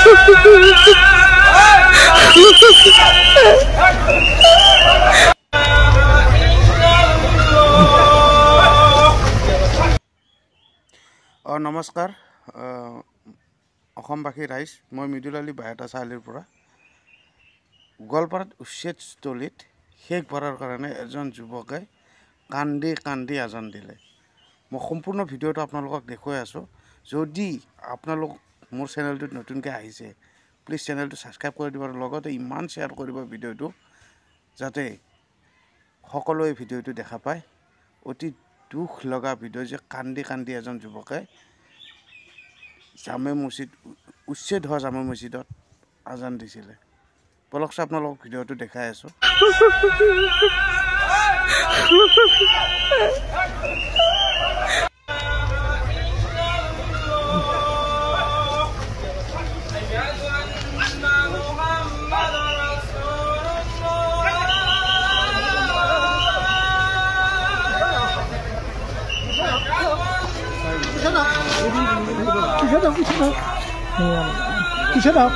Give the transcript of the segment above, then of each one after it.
নমস্কাৰ অসমবাসী ৰাইজ মই মৃদুল আলী বাইহাটা চাৰিআলিৰ পৰা গোৱালপাৰাত উচ্ছেদস্থলীত শেষ বাৰৰ কাৰণে এজন যুৱকে কান্দি আজান দিলে। মই সম্পূৰ্ণ ভিডিঅ'টো আপোনালোকক দেখুৱাই আছোঁ। যদি আপোনালোক মোৰ চেনেলটোত নতুনকৈ আহিছে প্লিজ চেনেলটো ছাবস্ক্ৰাইব কৰি দিব আৰু লগতে ইমান শ্বেয়াৰ কৰিব ভিডিঅ'টো যাতে সকলোৱে ভিডিঅ'টো দেখা পায়। অতি দুখ লগা ভিডিঅ' যে কান্দি এজন যুৱকে জামে মছজিদ উচ্ছেদ হোৱা জামে মছজিদত আজান দিছিলে। বলকচোন আপোনালোকক ভিডিঅ'টো দেখাই আছোঁ। Shut up.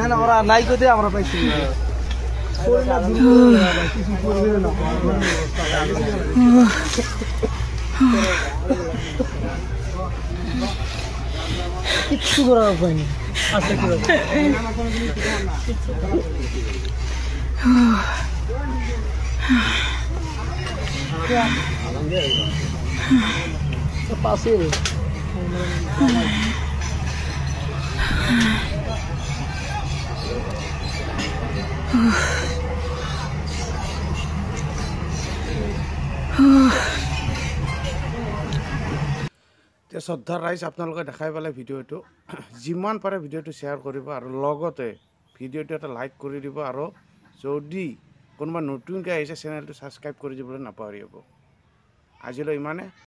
না ওরা নাই কোথায় আমরা পাইছি কিচ্ছু করার উপায় নেই। পাশে শ্ৰদ্ধাৰ ৰাইজ আপোনালোকে দেখাই পালে ভিডিঅ'টো যিমান পাৰে ভিডিঅ'টো শ্বেয়াৰ কৰিব আৰু লগতে ভিডিঅ'টো এটা লাইক কৰি দিব আৰু যদি কোনোবা নতুনকৈ আহিছে চেনেলটো ছাবস্ক্ৰাইব কৰি দিবলৈ নাপাহৰিব। আজিলৈ ইমানে।